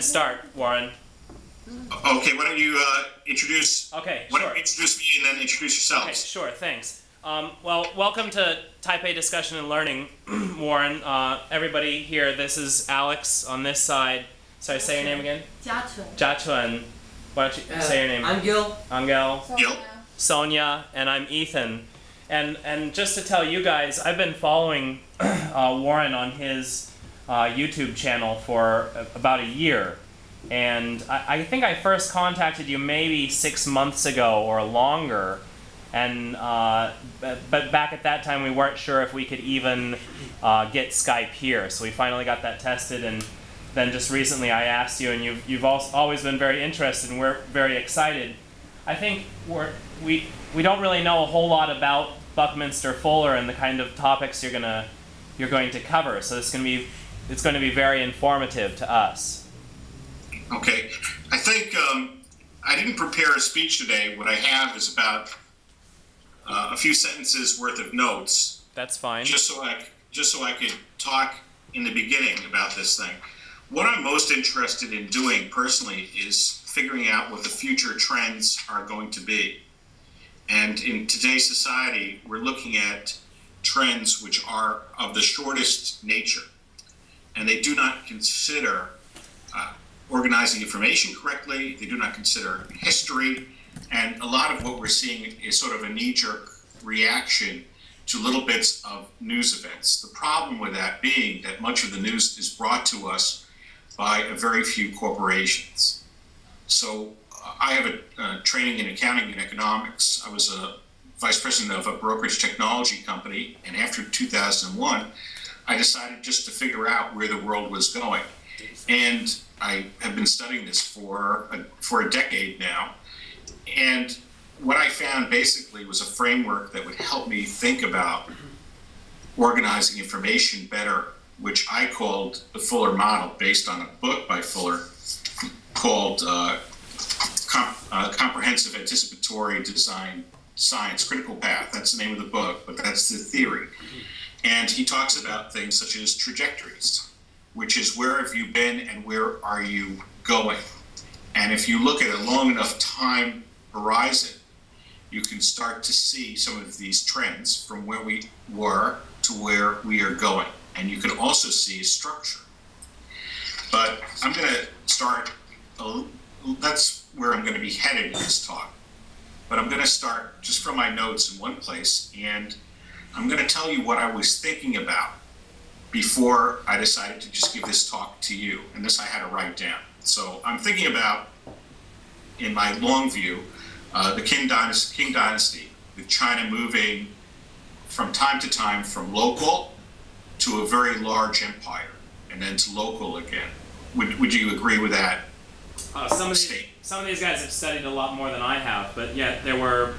Start, Warren. Okay, why don't you introduce? Okay, Why sure. don't you introduce me and then introduce yourselves? Okay, sure. Thanks. Well, welcome to Taipei Discussion and Learning, Warren. Everybody here. This is Alex on this side. Sorry, say your name again. Jiachun. Why don't you say your name? I'm Gil. Angel. Gil. Sonia, and I'm Ethan. And just to tell you guys, I've been following Warren on his YouTube channel for about a year. And I think I first contacted you maybe 6 months ago or longer. And but back at that time, we weren't sure if we could even get Skype here. So we finally got that tested. And then just recently I asked you, and you've always been very interested, and we're very excited. I think we don't really know a whole lot about Buckminster Fuller and the kind of topics you're going to cover. So it's going to be very informative to us. Okay, I think I didn't prepare a speech today. What I have is about a few sentences worth of notes. That's fine. Just so I could talk in the beginning about this thing. What I'm most interested in doing personally is figuring out what the future trends are going to be. And in today's society, we're looking at trends which are of the shortest nature. And they do not consider organizing information correctly. They do not consider history. And a lot of what we're seeing is sort of a knee-jerk reaction to little bits of news events. The problem with that being that much of the news is brought to us by a very few corporations. So I have a training in accounting and economics. I was a vice president of a brokerage technology company, and after 2001, I decided just to figure out where the world was going. And I have been studying this for a decade now. And what I found basically was a framework that would help me think about organizing information better, which I called the Fuller model, based on a book by Fuller called Comprehensive Anticipatory Design Science, Critical Path. That's the name of the book, but that's the theory. And he talks about things such as trajectories, which is where have you been and where are you going? And if you look at a long enough time horizon, you can start to see some of these trends from where we were to where we are going. And you can also see a structure. But I'm going to start, that's where I'm going to be headed in this talk. But I'm going to start just from my notes in one place, and I'm going to tell you what I was thinking about before I decided to just give this talk to you. And this I had to write down. So I'm thinking about, in my long view, the Qing Dynasty, with China moving from time to time from local to a very large empire, and then to local again. Would you agree with that? Some of these guys have studied a lot more than I have, but yet there were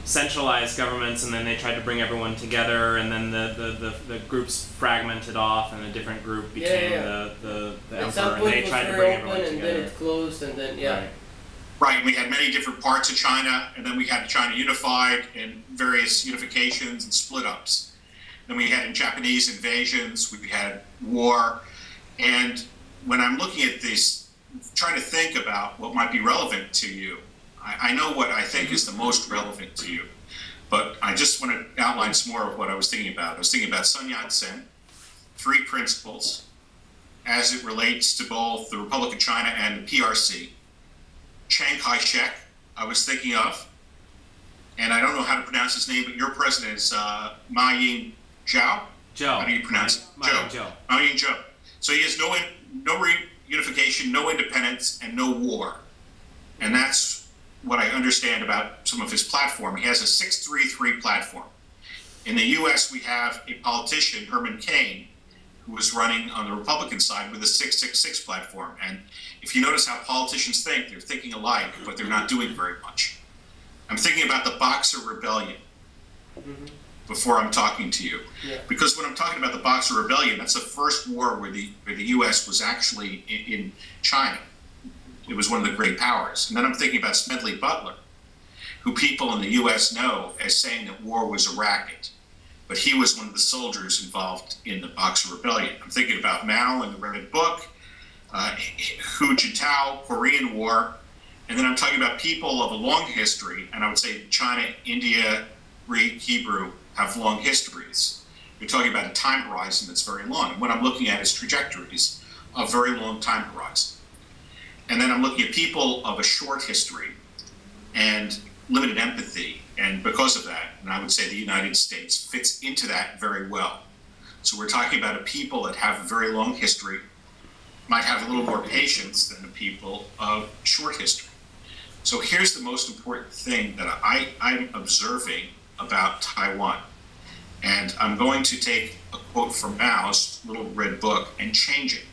centralized governments, and then they tried to bring everyone together, and then the groups fragmented off, and a different group became the emperor, and they tried to bring everyone together. And then it closed, and then Right, we had many different parts of China, and then we had China unified in various unifications and split-ups. Then we had Japanese invasions, we had war, and when I'm looking at this, trying to think about what might be relevant to you, I know what I think is the most relevant to you, but I just want to outline some more of what I was thinking about. I was thinking about Sun Yat-sen, 3 principles, as it relates to both the Republic of China and the PRC. Chiang Kai-shek, I was thinking of, and I don't know how to pronounce his name, but your president is Ma Ying-jeou? Joe. How do you pronounce it? Joe. Ma Ying-jeou. So he has no reunification, no independence, and no war. And that's what I understand about some of his platform. He has a 633 platform. In the U.S., we have a politician, Herman Cain, who was running on the Republican side with a 666 platform. And if you notice how politicians think, they're thinking alike, but they're not doing very much. I'm thinking about the Boxer Rebellion before I'm talking to you. Yeah. Because when I'm talking about the Boxer Rebellion, that's the first war where the U.S. was actually in China. It was one of the great powers. And then I'm thinking about Smedley Butler, who people in the U.S. know as saying that war was a racket. But he was one of the soldiers involved in the Boxer Rebellion. I'm thinking about Mao and the Red Book. Hu Jintao, Korean War, and then I'm talking about people of a long history, and I would say China, India, Greek, Hebrew have long histories. You're talking about a time horizon that's very long. And what I'm looking at is trajectories of very long time horizon. And then I'm looking at people of a short history and limited empathy. And because of that, and I would say the United States fits into that very well. So we're talking about a people that have a very long history, might have a little more patience than the people of short history. So here's the most important thing that I'm observing about Taiwan. And I'm going to take a quote from Mao's little red book and change it.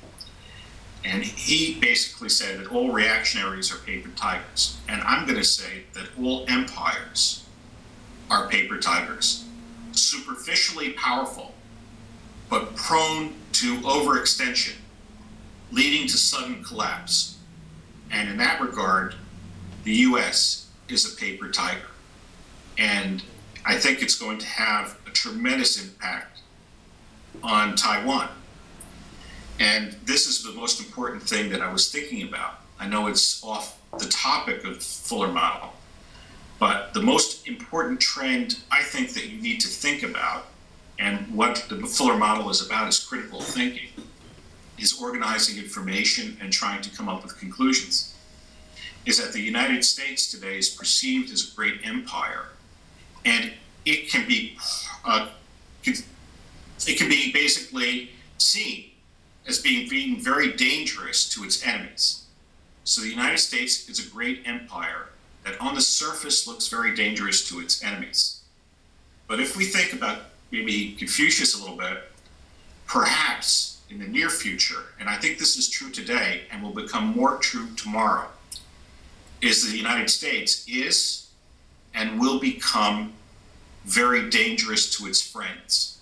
And he basically said that all reactionaries are paper tigers. And I'm going to say that all empires are paper tigers, superficially powerful, but prone to overextension, leading to sudden collapse. And in that regard, the US is a paper tiger. And I think it's going to have a tremendous impact on Taiwan. And this is the most important thing that I was thinking about. I know it's off the topic of the Fuller model, but the most important trend I think that you need to think about, and what the Fuller model is about, is critical thinking, is organizing information and trying to come up with conclusions, is that the United States today is perceived as a great empire, and it can be basically seen as being very dangerous to its enemies. So the United States is a great empire that on the surface looks very dangerous to its enemies. But if we think about maybe Confucius a little bit, perhaps in the near future, and I think this is true today and will become more true tomorrow, is that the United States is and will become very dangerous to its friends.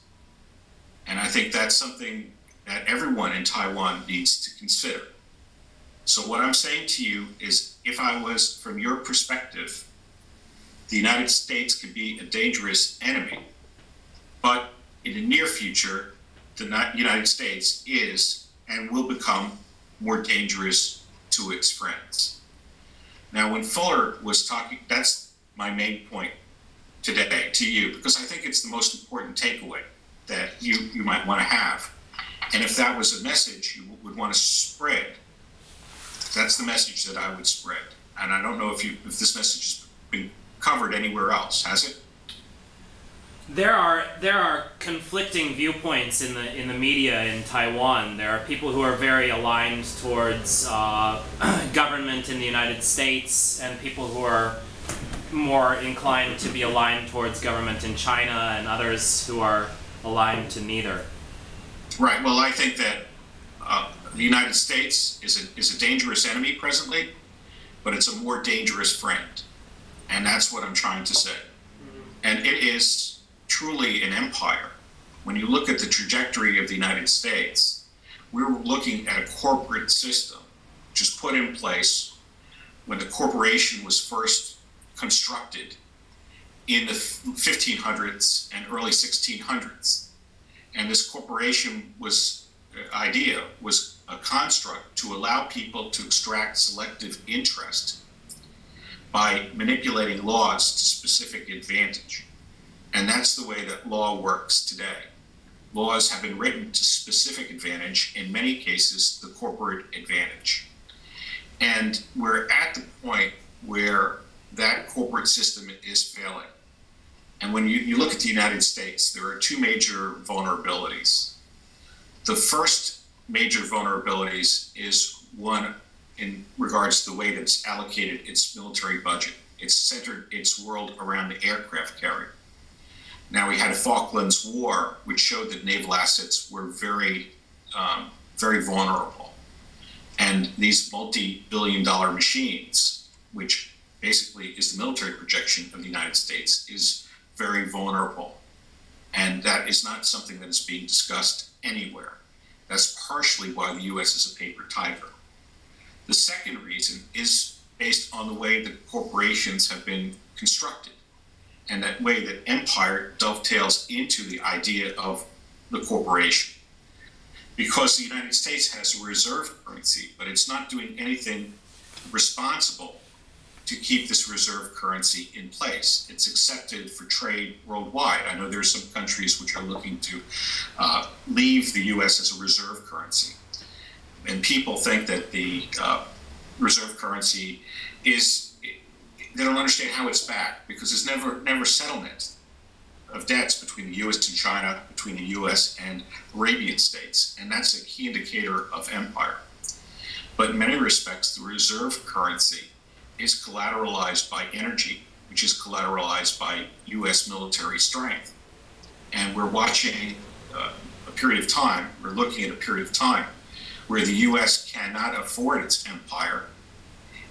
And I think that's something that everyone in Taiwan needs to consider. So what I'm saying to you is, if I was from your perspective, the United States could be a dangerous enemy, but in the near future, the United States is and will become more dangerous to its friends. Now, when Fuller was talking, that's my main point today to you, because I think it's the most important takeaway that you might want to have. And if that was a message you would want to spread, that's the message that I would spread. And I don't know if this message has been covered anywhere else, has it? There are conflicting viewpoints in the media in Taiwan. There are people who are very aligned towards government in the United States, and people who are more inclined to be aligned towards government in China, and others who are aligned to neither. Right. Well, I think that the United States is a dangerous enemy presently, but it's a more dangerous friend, and that's what I'm trying to say. And it is truly an empire. When you look at the trajectory of the United States, we're looking at a corporate system which was put in place when the corporation was first constructed in the 1500s and early 1600s. And this corporation idea was a construct to allow people to extract selective interest by manipulating laws to specific advantage. And that's the way that law works today. Laws have been written to specific advantage, in many cases, the corporate advantage. And we're at the point where that corporate system is failing. And when you look at the United States, there are two major vulnerabilities. The first major vulnerabilities is one in regards to the way that it's allocated its military budget. It's centered its world around the aircraft carrier. Now, we had a Falklands War, which showed that naval assets were very vulnerable. And these multi-billion-dollar machines, which basically is the military projection of the United States, is very vulnerable. And that is not something that is being discussed anywhere. That's partially why the US is a paper tiger. The second reason is based on the way that corporations have been constructed, and that way that empire dovetails into the idea of the corporation. because the United States has a reserve currency, but it's not doing anything responsible to keep this reserve currency in place. It's accepted for trade worldwide. I know there are some countries which are looking to leave the U.S. as a reserve currency. And people think that the reserve currency is, they don't understand how it's backed, because there's never settlement of debts between the U.S. and China, between the U.S. and Arabian states. And that's a key indicator of empire. But in many respects, the reserve currency is collateralized by energy, which is collateralized by U.S. military strength. And we're watching a period of time, we're looking at a period of time where the U.S. cannot afford its empire,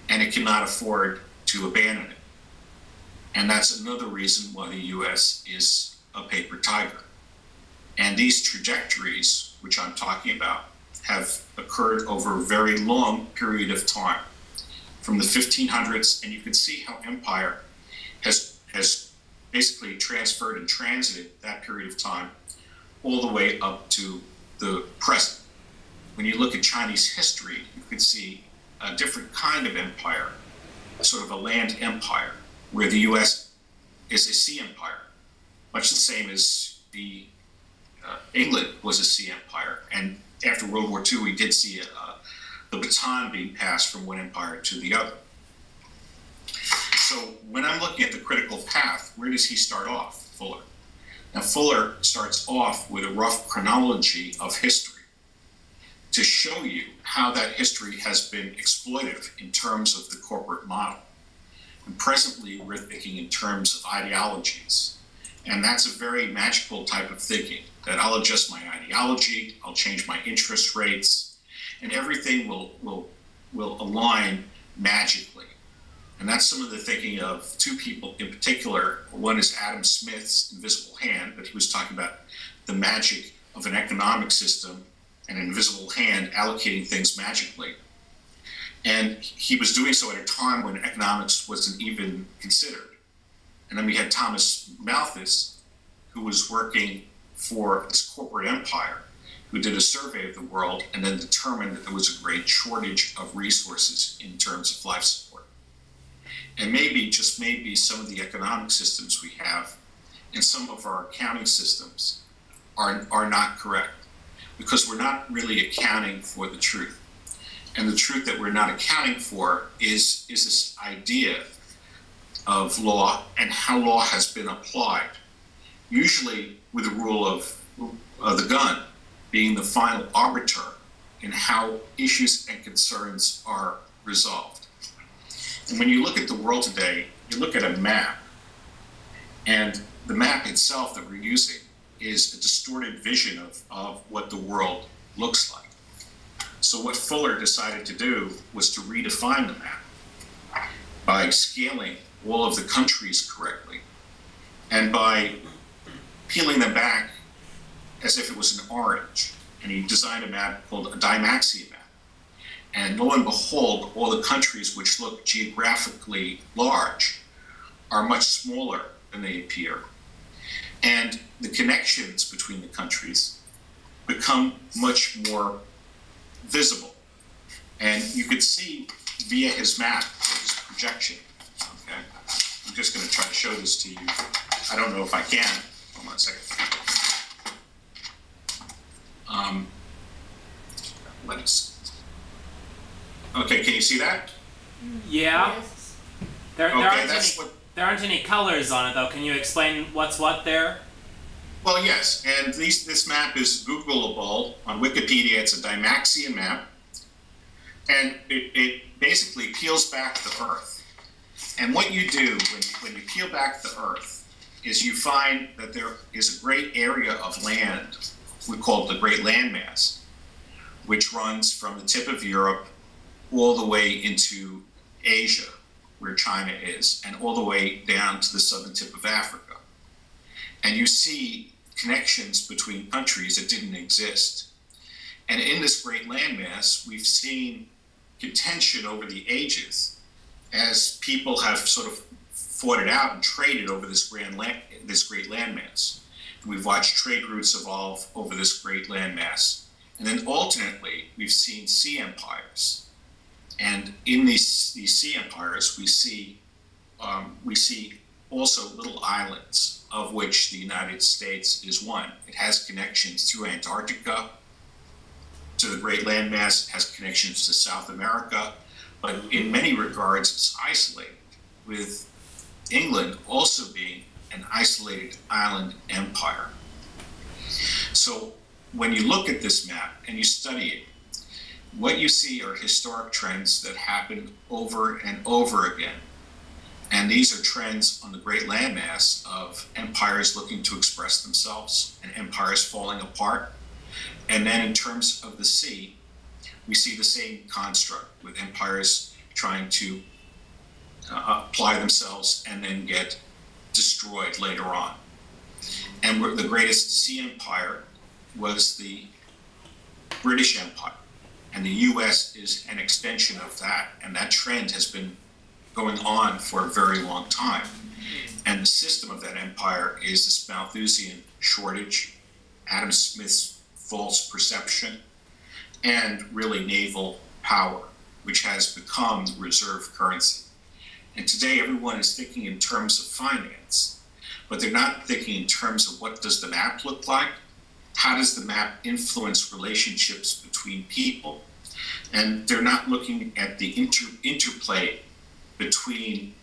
and it cannot afford to abandon it. And that's another reason why the U.S. is a paper tiger. And these trajectories, which I'm talking about, have occurred over a very long period of time, from the 1500s, and you can see how empire has basically transferred and transited that period of time all the way up to the present. When you look at Chinese history, you can see a different kind of empire, sort of a land empire, where the U.S. is a sea empire, much the same as England was a sea empire. And after World War II, we did see the baton being passed from one empire to the other. So when I'm looking at the critical path, where does he start off, Fuller? Now, Fuller starts off with a rough chronology of history to show you how that history has been exploitive in terms of the corporate model. And presently, we're thinking in terms of ideologies. And that's a very magical type of thinking, that I'll adjust my ideology, I'll change my interest rates, and everything will align magically. And that's some of the thinking of two people in particular. One is Adam Smith's invisible hand, but he was talking about the magic of an economic system and an invisible hand allocating things magically. And he was doing so at a time when economics wasn't even considered. And then we had Thomas Malthus, who was working for this corporate empire, who did a survey of the world and then determined that there was a great shortage of resources in terms of life support. And maybe, just maybe, some of the economic systems we have and some of our accounting systems are not correct, because we're not really accounting for the truth. And the truth that we're not accounting for is this idea of law and how law has been applied, usually with the rule of the gun being the final arbiter in how issues and concerns are resolved. And when you look at the world today, you look at a map, and the map itself that we're using is a distorted vision of what the world looks like. So what Fuller decided to do was to redefine the map by scaling all of the countries correctly and by peeling them back as if it was an orange. And he designed a map called a Dymaxion map. And lo and behold, all the countries which look geographically large are much smaller than they appear. And the connections between the countries become much more visible. And you could see via his map, his projection, okay? I'm just gonna try to show this to you. I don't know if I can. Hold on a second. Okay, can you see that? Yeah. Yes. There Okay, there aren't any colors on it, though. Can you explain what's what there? Well, yes, and this map is Googleable on Wikipedia. It's a Dymaxion map, and it basically peels back the Earth. And what you do when you peel back the Earth is you find that there is a great area of land, we call it the Great Landmass, which runs from the tip of Europe all the way into Asia, where China is, and all the way down to the southern tip of Africa. And you see connections between countries that didn't exist. And in this great landmass, we've seen contention over the ages as people have sort of fought it out and traded over this great landmass. We've watched trade routes evolve over this great landmass. And then alternately, we've seen sea empires. And in these sea empires, we see also little islands, of which the United States is one. It has connections through Antarctica to the Great Landmass, has connections to South America, but in many regards it's isolated, with England also being an isolated island empire. So when you look at this map and you study it, what you see are historic trends that happen over and over again. And these are trends on the great landmass of empires looking to express themselves and empires falling apart. And then in terms of the sea, we see the same construct with empires trying to apply themselves and then get destroyed later on. And the greatest sea empire was the British Empire. And the US is an extension of that. And that trend has been going on for a very long time. And the system of that empire is this Malthusian shortage, Adam Smith's false perception, and really naval power, which has become the reserve currency. And today everyone is thinking in terms of finance, but they're not thinking in terms of what does the map look like? How does the map influence relationships between people? And they're not looking at the interplay between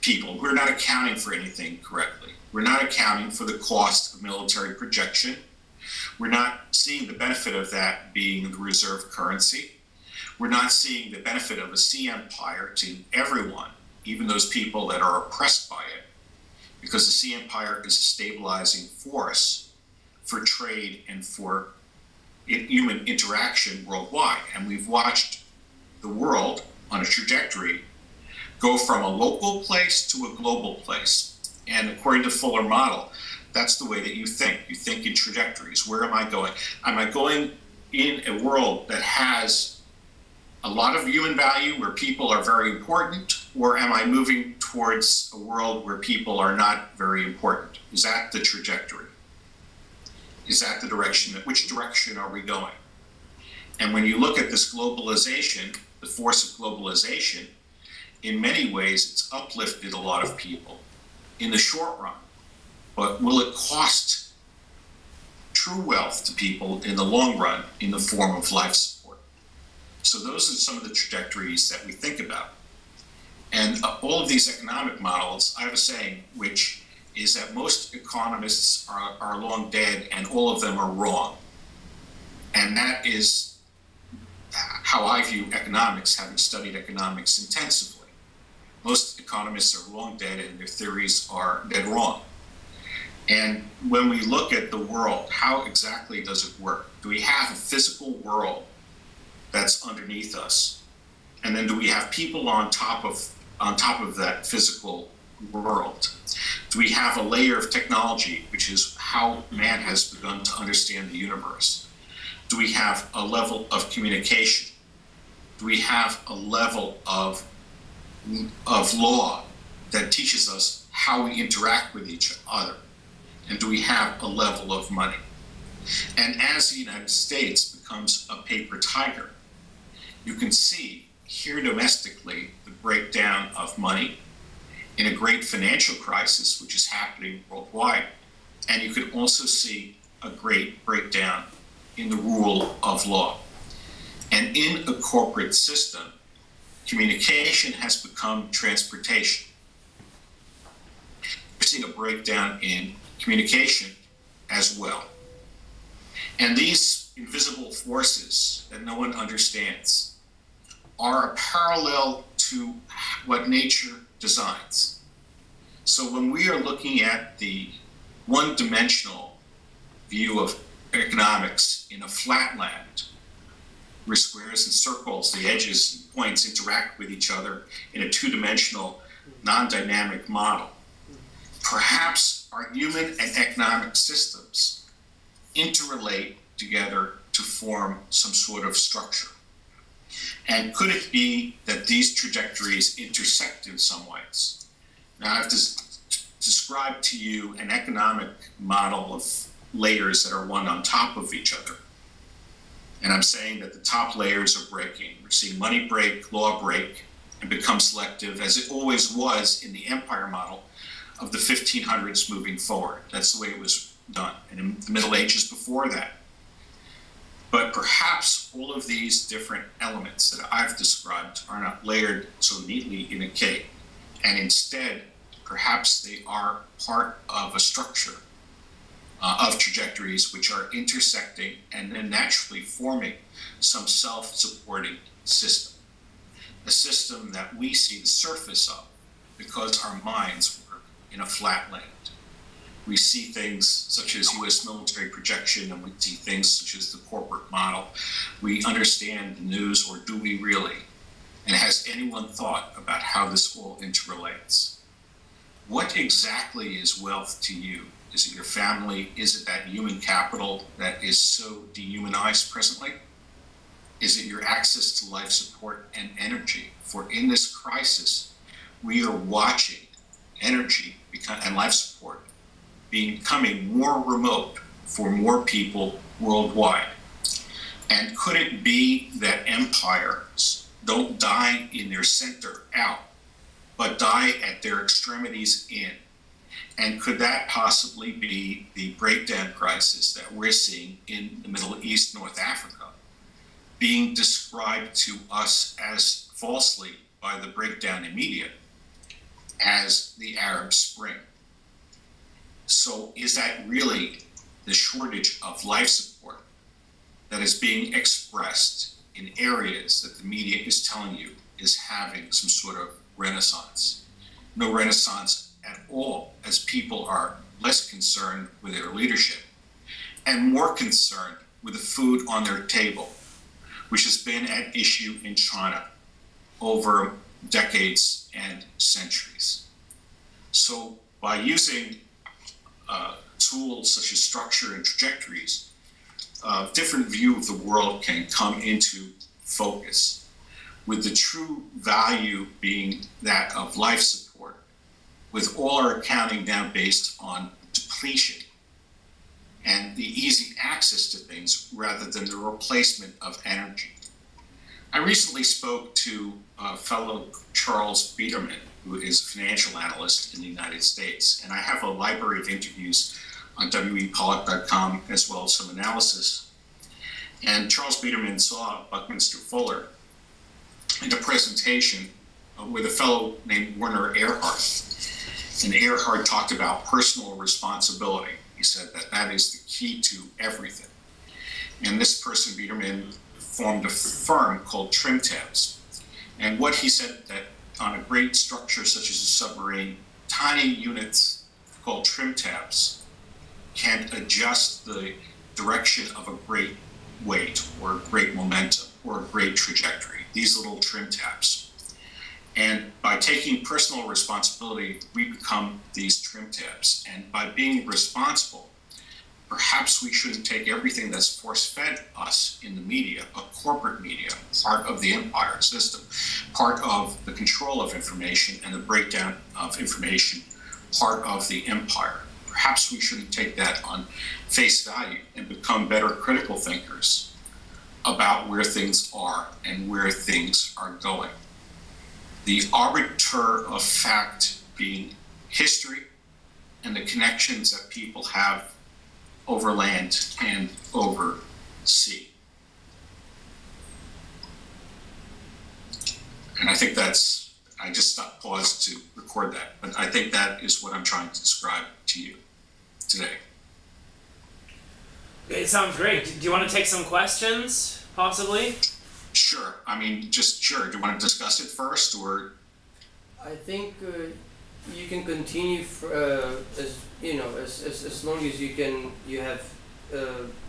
people. We're not accounting for anything correctly. We're not accounting for the cost of military projection. We're not seeing the benefit of that being the reserve currency. We're not seeing the benefit of a sea empire to everyone, even those people that are oppressed by it, because the sea empire is a stabilizing force for trade and for human interaction worldwide. And we've watched the world on a trajectory go from a local place to a global place. And according to Fuller model, that's the way that you think. You think in trajectories. Where am I going? Am I going in a world that has a lot of human value, where people are very important, or am I moving towards a world where people are not very important? Is that the trajectory? Is that the direction? Which direction are we going? And when you look at this globalization, the force of globalization, in many ways it's uplifted a lot of people in the short run. But will it cost true wealth to people in the long run in the form of life support? So those are some of the trajectories that we think about. And all of these economic models, I have a saying, which is that most economists are long dead and all of them are wrong. And that is how I view economics, having studied economics intensively. Most economists are long dead and their theories are dead wrong. And when we look at the world, how exactly does it work? Do we have a physical world that's underneath us? And then do we have people on top of that physical world? Do we have a layer of technology, which is how man has begun to understand the universe? Do we have a level of communication? Do we have a level of law that teaches us how we interact with each other? And do we have a level of money? And as the United States becomes a paper tiger, you can see here domestically the breakdown of money in a great financial crisis, which is happening worldwide. And you can also see a great breakdown in the rule of law. And in a corporate system, communication has become transportation. We're seeing a breakdown in communication as well. And these invisible forces that no one understands are a parallel to what nature designs. So when we are looking at the one-dimensional view of economics in a flat land, where squares and circles, the edges and points interact with each other in a two-dimensional, non-dynamic model, perhaps our human and economic systems interrelate together to form some sort of structure. And could it be that these trajectories intersect in some ways? Now, I've described to you an economic model of layers that are one on top of each other. And I'm saying that the top layers are breaking. We're seeing money break, law break, and become selective, as it always was in the empire model of the 1500s moving forward. That's the way it was done. And in the Middle Ages before that. But perhaps all of these different elements that I've described are not layered so neatly in a cake. And instead, perhaps they are part of a structure of trajectories which are intersecting and then naturally forming some self-supporting system. A system that we see the surface of because our minds work in a flat land. We see things such as U.S. military projection, and we see things such as the corporate model. We understand the news, or do we really? And has anyone thought about how this all interrelates? What exactly is wealth to you? Is it your family? Is it that human capital that is so dehumanized presently? Is it your access to life support and energy? For in this crisis, we are watching energy and life support becoming more remote for more people worldwide. And could it be that empires don't die in their center out, but die at their extremities in? And could that possibly be the breakdown crisis that we're seeing in the Middle East, North Africa, being described to us as falsely by the breakdown in media as the Arab Spring? So is that really the shortage of life support that is being expressed in areas that the media is telling you is having some sort of renaissance? No renaissance at all, as people are less concerned with their leadership and more concerned with the food on their table, which has been at issue in China over decades and centuries. So by using tools such as structure and trajectories, a different view of the world can come into focus, with the true value being that of life support, with all our accounting now based on depletion and the easy access to things rather than the replacement of energy. I recently spoke to fellow Charles Biederman, who is a financial analyst in the United States, and I have a library of interviews on wepollock.com as well as some analysis. And Charles Biederman saw Buckminster Fuller in a presentation with a fellow named Werner Erhard. And Erhard talked about personal responsibility. He said that that is the key to everything. And this person, Biederman, formed a firm called Trim Tabs. And what he said that on a great structure such as a submarine, tiny units called trim tabs can adjust the direction of a great weight or a great momentum or a great trajectory, these little trim tabs. And by taking personal responsibility, we become these trim tabs. And by being responsible, perhaps we shouldn't take everything that's force-fed us in the media, a corporate media, part of the empire system, part of the control of information and the breakdown of information, part of the empire. Perhaps we shouldn't take that on face value and become better critical thinkers about where things are and where things are going. The arbiter of fact being history and the connections that people have over land and over sea. And I think that's, I just paused to record that, but I think that is what I'm trying to describe to you today. It sounds great. Do you want to take some questions, possibly? Sure. I mean, just sure. Do you want to discuss it first, or? I think you can continue as long as you have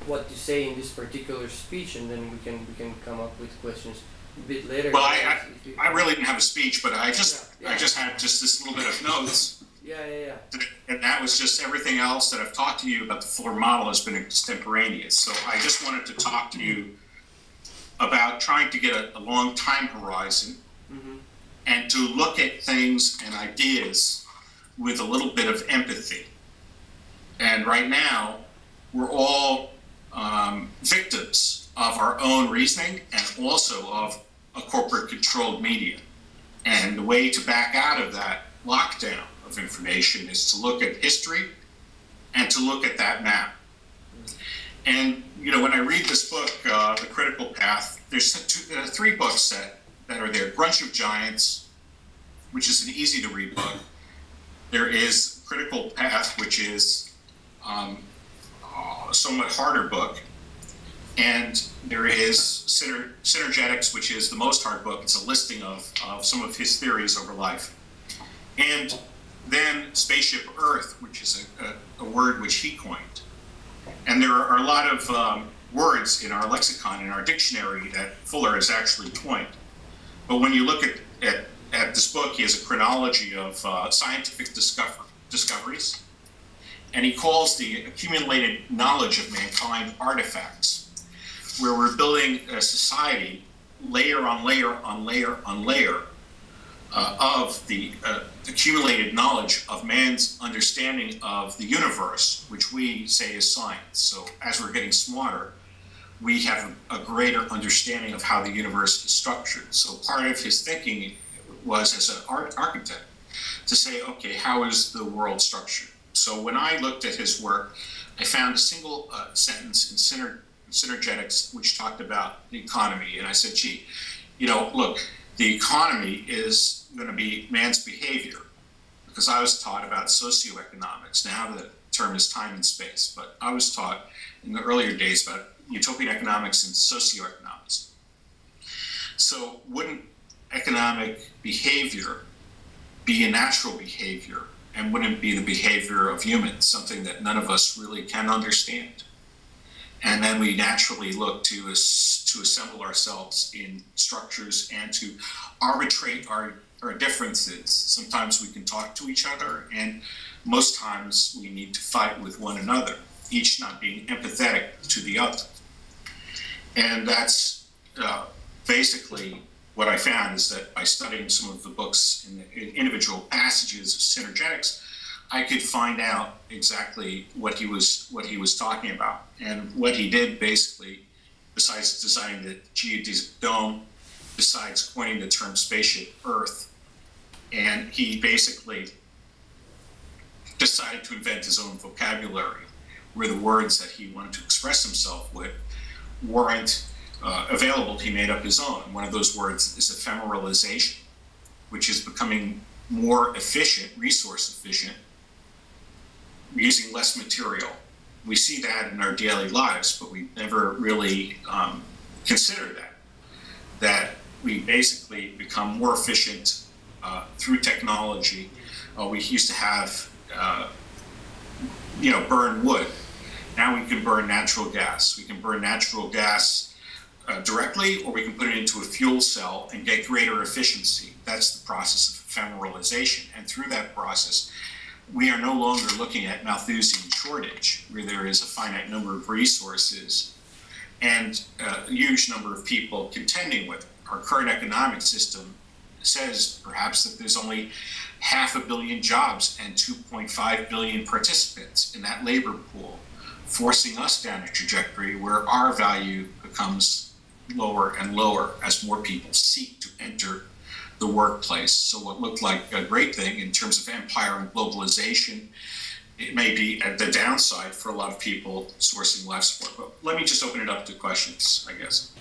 what to say in this particular speech, and then we can come up with questions a bit later. Well, I really didn't have a speech, but I just had just this little bit of notes. Yeah. And that was just everything else that I've talked to you about. The Fuller model has been extemporaneous. So I just wanted to talk to you about trying to get a long time horizon and to look at things and ideas with a little bit of empathy. And right now, we're all victims of our own reasoning and also of a corporate controlled media. And the way to back out of that lockdown of information is to look at history and to look at that map. And, you know, when I read this book, The Critical Path, there's three books that are there. Grunch of Giants, which is an easy to read book. There is Critical Path, which is a somewhat harder book. And there is Synergetics, which is the most hard book. It's a listing of some of his theories over life. And then Spaceship Earth, which is a word which he coined. And there are a lot of words in our lexicon, in our dictionary, that Fuller has actually coined. But when you look at this book, he has a chronology of scientific discoveries. And he calls the accumulated knowledge of mankind artifacts, where we're building a society layer on layer on layer on layer of the accumulated knowledge of man's understanding of the universe, which we say is science. So as we're getting smarter, we have a greater understanding of how the universe is structured. So part of his thinking was, as an architect, to say, okay, how is the world structured? So when I looked at his work, I found a single sentence in Synergetics which talked about the economy. And I said, gee, you know, look, the economy is going to be man's behavior, because I was taught about socioeconomics. Now the term is time and space, but I was taught in the earlier days about utopian economics and socioeconomics. So wouldn't economic behavior be a natural behavior, and wouldn't it be the behavior of humans, something that none of us really can understand? And then we naturally look to assemble ourselves in structures and to arbitrate our differences. Sometimes we can talk to each other, and most times we need to fight with one another, each not being empathetic to the other. And that's basically what I found, is that by studying some of the books in individual passages of Synergetics, I could find out exactly what he was talking about. And what he did, basically, besides designing the geodesic dome, besides coining the term Spaceship Earth, and he basically decided to invent his own vocabulary, where the words that he wanted to express himself with weren't available. He made up his own. One of those words is ephemeralization, which is becoming more efficient, resource efficient, using less material. We see that in our daily lives, but we never really consider that we basically become more efficient through technology. We used to have, burn wood. Now we can burn natural gas. We can burn natural gas directly, or we can put it into a fuel cell and get greater efficiency. That's the process of ephemeralization. And through that process, we are no longer looking at Malthusian shortage, where there is a finite number of resources and a huge number of people contending with it. Our current economic system says perhaps that there's only 500 million jobs and 2.5 billion participants in that labor pool, forcing us down a trajectory where our value becomes lower and lower as more people seek to enter the workplace. So what looked like a great thing in terms of empire and globalization, it may be at the downside for a lot of people sourcing life support. But let me just open it up to questions, I guess.